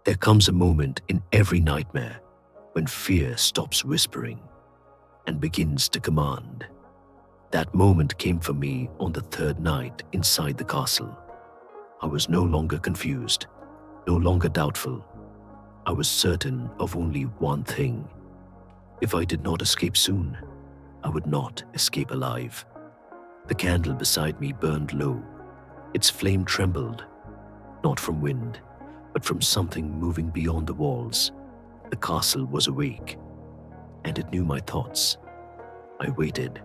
There comes a moment in every nightmare when fear stops whispering and begins to command. That moment came for me on the third night inside the castle. I was no longer confused, no longer doubtful. I was certain of only one thing. If I did not escape soon, I would not escape alive. The candle beside me burned low. Its flame trembled, not from wind, but from something moving beyond the walls. The castle was awake, and it knew my thoughts. I waited.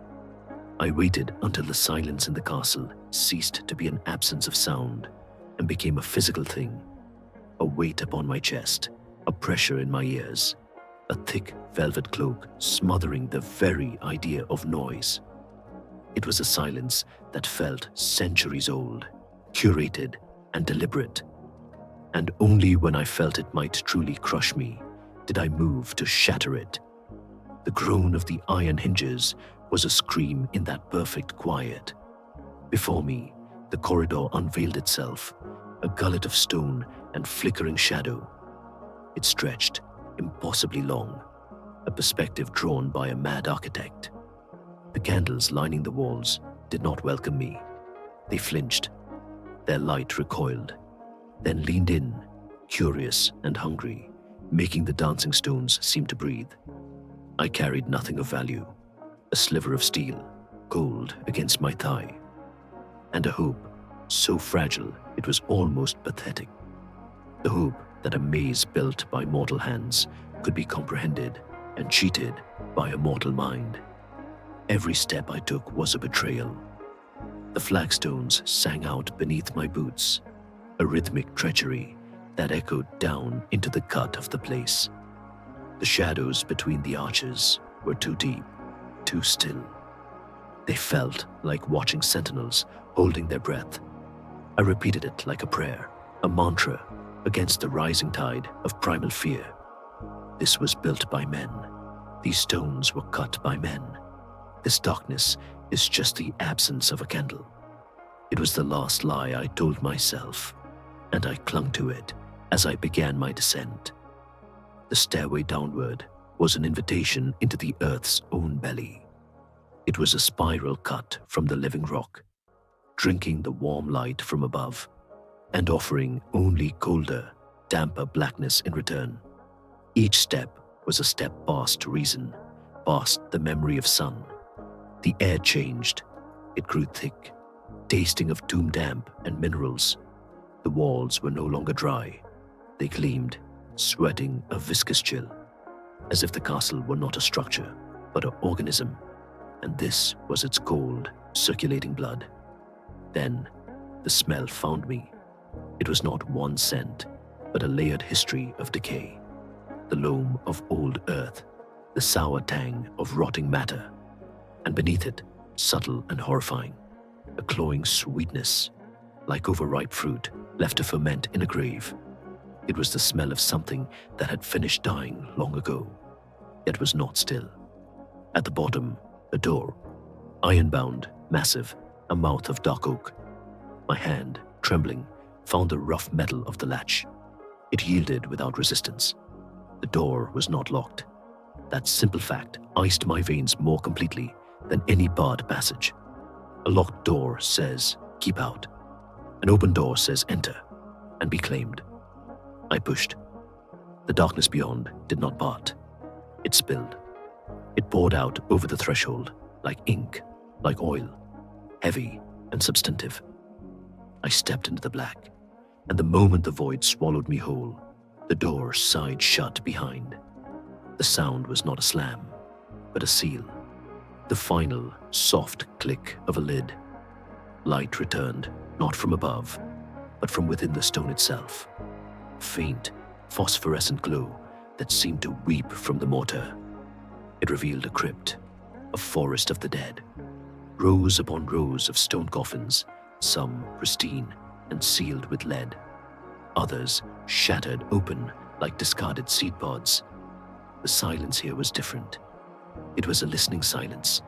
I waited until the silence in the castle ceased to be an absence of sound and became a physical thing, a weight upon my chest, a pressure in my ears, a thick velvet cloak smothering the very idea of noise. It was a silence that felt centuries old, curated and deliberate. And only when I felt it might truly crush me did I move to shatter it. The groan of the iron hinges was a scream in that perfect quiet. Before me, the corridor unveiled itself, a gullet of stone and flickering shadow. It stretched, impossibly long, a perspective drawn by a mad architect. The candles lining the walls did not welcome me. They flinched. Their light recoiled, then leaned in, curious and hungry, making the dancing stones seem to breathe. I carried nothing of value, a sliver of steel, cold against my thigh, and a hope so fragile it was almost pathetic. The hope that a maze built by mortal hands could be comprehended and cheated by a mortal mind. Every step I took was a betrayal. The flagstones sang out beneath my boots, a rhythmic treachery that echoed down into the gut of the place. The shadows between the arches were too deep, too still. They felt like watching sentinels holding their breath. I repeated it like a prayer, a mantra against the rising tide of primal fear. This was built by men. These stones were cut by men. This darkness is just the absence of a candle. It was the last lie I told myself, and I clung to it as I began my descent. The stairway downward was an invitation into the earth's own belly. It was a spiral cut from the living rock, drinking the warm light from above and offering only colder, damper blackness in return. Each step was a step past reason, past the memory of sun. The air changed. It grew thick, tasting of tomb damp and minerals. The walls were no longer dry. They gleamed, sweating a viscous chill, as if the castle were not a structure, but an organism, and this was its cold, circulating blood. Then, the smell found me. It was not one scent, but a layered history of decay. The loam of old earth, the sour tang of rotting matter, and beneath it, subtle and horrifying, a cloying sweetness, like overripe fruit left to ferment in a grave. It was the smell of something that had finished dying long ago, yet was not still. At the bottom, a door, iron-bound, massive, a mouth of dark oak. My hand, trembling, found the rough metal of the latch. It yielded without resistance. The door was not locked. That simple fact iced my veins more completely than any barred passage. A locked door says, keep out. An open door says, enter and be claimed. I pushed. The darkness beyond did not part. It spilled. It poured out over the threshold, like ink, like oil, heavy and substantive. I stepped into the black, and the moment the void swallowed me whole, the door sighed shut behind. The sound was not a slam, but a seal. The final, soft click of a lid. Light returned, not from above, but from within the stone itself. Faint, phosphorescent glow that seemed to weep from the mortar. It revealed a crypt, a forest of the dead. Rows upon rows of stone coffins, some pristine and sealed with lead. Others shattered open like discarded seed pods. The silence here was different. It was a listening silence.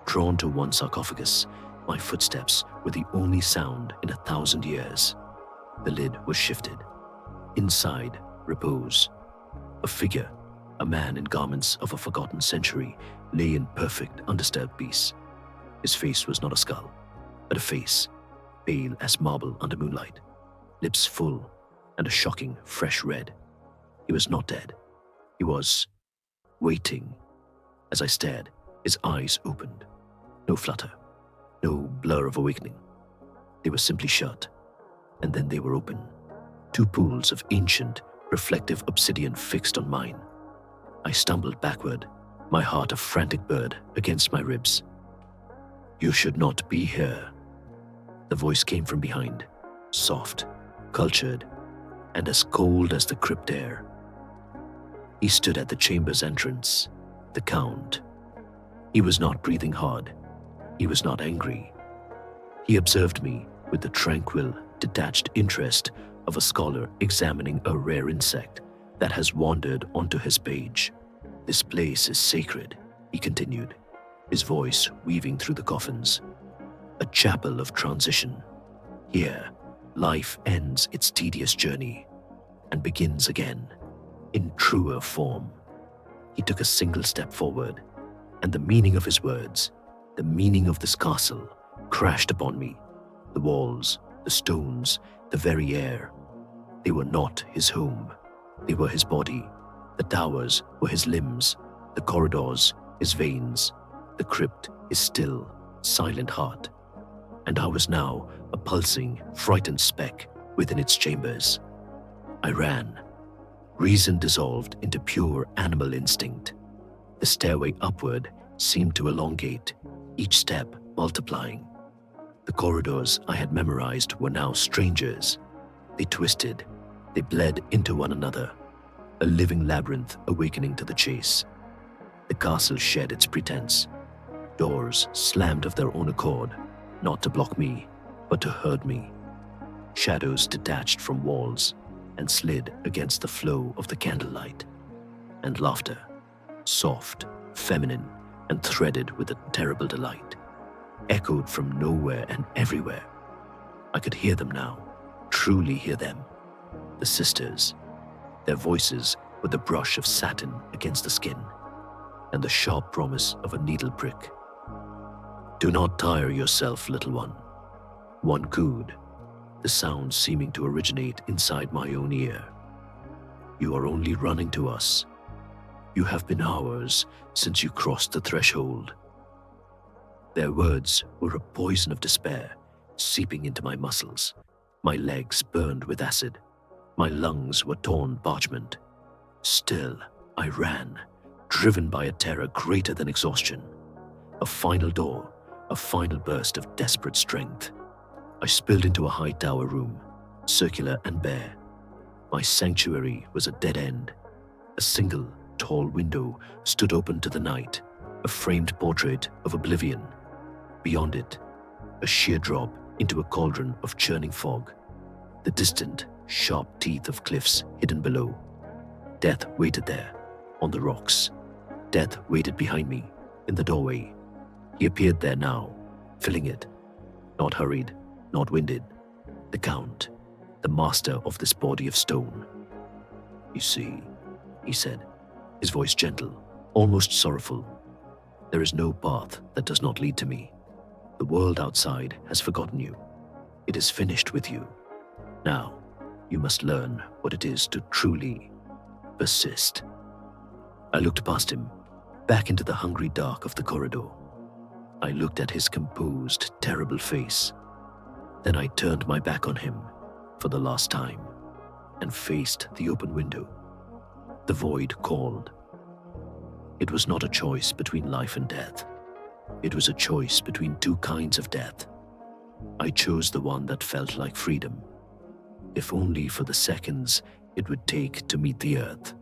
Drawn to one sarcophagus, my footsteps were the only sound in 1,000 years. The lid was shifted. Inside, repose. A figure, a man in garments of a forgotten century, lay in perfect, undisturbed peace. His face was not a skull, but a face, pale as marble under moonlight, lips full and a shocking, fresh red. He was not dead. He was waiting. As I stared, his eyes opened. No flutter, no blur of awakening. They were simply shut, and then they were open. Two pools of ancient, reflective obsidian fixed on mine. I stumbled backward, my heart a frantic bird against my ribs. "You should not be here." The voice came from behind, soft, cultured, and as cold as the crypt air. He stood at the chamber's entrance, the Count. He was not breathing hard. He was not angry. He observed me with the tranquil, detached interest of a scholar examining a rare insect that has wandered onto his page. "This place is sacred," he continued, his voice weaving through the coffins. "A chapel of transition. Here, life ends its tedious journey and begins again, in truer form." He took a single step forward, and the meaning of his words, the meaning of this castle, crashed upon me. The walls, the stones, the very air. They were not his home. They were his body. The towers were his limbs, the corridors his veins, the crypt his still, silent heart. And I was now a pulsing, frightened speck within its chambers. I ran. Reason dissolved into pure animal instinct. The stairway upward seemed to elongate, each step multiplying. The corridors I had memorized were now strangers. They twisted, they bled into one another, a living labyrinth awakening to the chase. The castle shed its pretense. Doors slammed of their own accord, not to block me, but to herd me. Shadows detached from walls and slid against the flow of the candlelight. And laughter, soft, feminine, and threaded with a terrible delight, echoed from nowhere and everywhere. I could hear them now, truly hear them. The sisters, their voices were the brush of satin against the skin, and the sharp promise of a needle prick. "Do not tire yourself, little one." One cooed, the sound seeming to originate inside my own ear. "You are only running to us. You have been hours since you crossed the threshold." Their words were a poison of despair, seeping into my muscles. My legs burned with acid. My lungs were torn parchment. Still, I ran, driven by a terror greater than exhaustion. A final door, a final burst of desperate strength. I spilled into a high tower room, circular and bare. My sanctuary was a dead end. A single, tall window stood open to the night, a framed portrait of oblivion. Beyond it, a sheer drop into a cauldron of churning fog. The distant, sharp teeth of cliffs hidden below. Death waited there, on the rocks. Death waited behind me, in the doorway. He appeared there now, filling it. Not hurried, not winded. The Count, the master of this body of stone. "You see," he said, his voice gentle, almost sorrowful. "There is no path that does not lead to me. The world outside has forgotten you. It is finished with you. Now, you must learn what it is to truly persist." I looked past him, back into the hungry dark of the corridor. I looked at his composed, terrible face. Then I turned my back on him for the last time and faced the open window. The void called. It was not a choice between life and death. It was a choice between two kinds of death. I chose the one that felt like freedom, if only for the seconds it would take to meet the earth.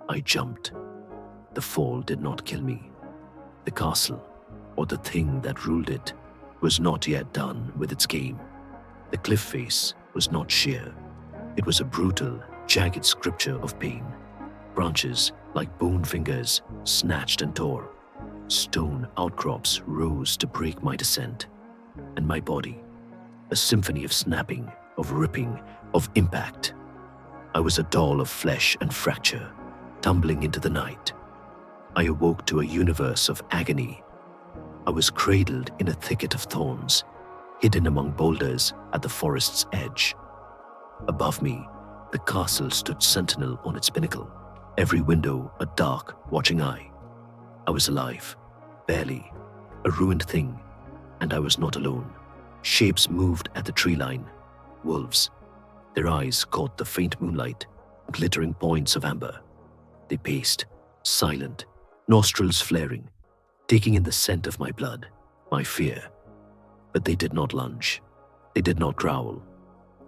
I jumped. The fall did not kill me. The castle, or the thing that ruled it, was not yet done with its game. The cliff face was not sheer. It was a brutal, jagged scripture of pain. Branches, like bone fingers, snatched and tore. Stone outcrops rose to break my descent. And my body, a symphony of snapping, of ripping, of impact. I was a doll of flesh and fracture, tumbling into the night. I awoke to a universe of agony. I was cradled in a thicket of thorns, hidden among boulders at the forest's edge. Above me, the castle stood sentinel on its pinnacle, every window a dark, watching eye. I was alive, barely, a ruined thing, and I was not alone. Shapes moved at the tree line, wolves. Their eyes caught the faint moonlight, glittering points of amber. They paced, silent, nostrils flaring, taking in the scent of my blood, my fear. But they did not lunge. They did not growl.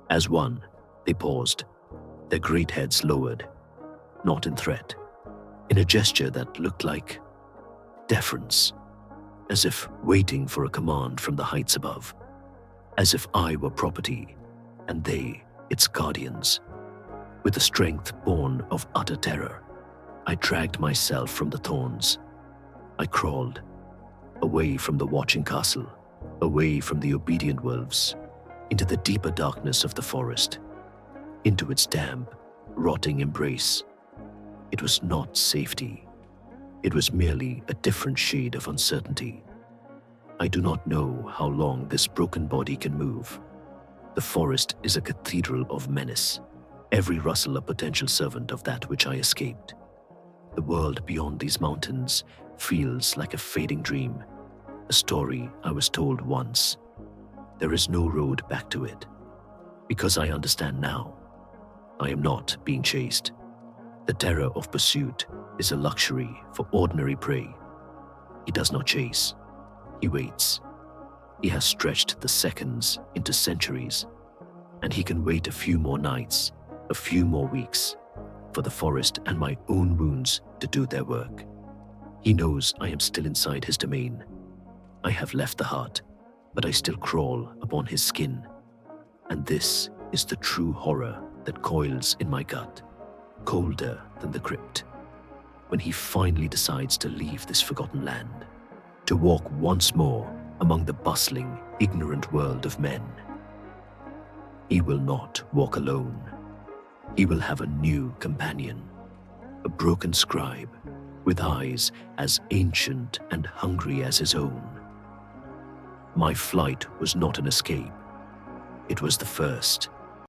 As one, they paused, their great heads lowered, not in threat, in a gesture that looked like deference, as if waiting for a command from the heights above, as if I were property and they its guardians. With a strength born of utter terror, I dragged myself from the thorns. I crawled, away from the watching castle, away from the obedient wolves, into the deeper darkness of the forest, into its damp, rotting embrace. It was not safety. It was merely a different shade of uncertainty. I do not know how long this broken body can move. The forest is a cathedral of menace, every rustle a potential servant of that which I escaped. The world beyond these mountains feels like a fading dream, a story I was told once. There is no road back to it, because I understand now. I am not being chased. The terror of pursuit is a luxury for ordinary prey. He does not chase. He waits. He has stretched the seconds into centuries, and he can wait a few more nights, a few more weeks, for the forest and my own wounds to do their work. He knows I am still inside his domain. I have left the heart, but I still crawl upon his skin. And this is the true horror that coils in my gut, colder than the crypt. When he finally decides to leave this forgotten land, to walk once more among the bustling, ignorant world of men. He will not walk alone. He will have a new companion, a broken scribe with eyes as ancient and hungry as his own. My flight was not an escape. It was the first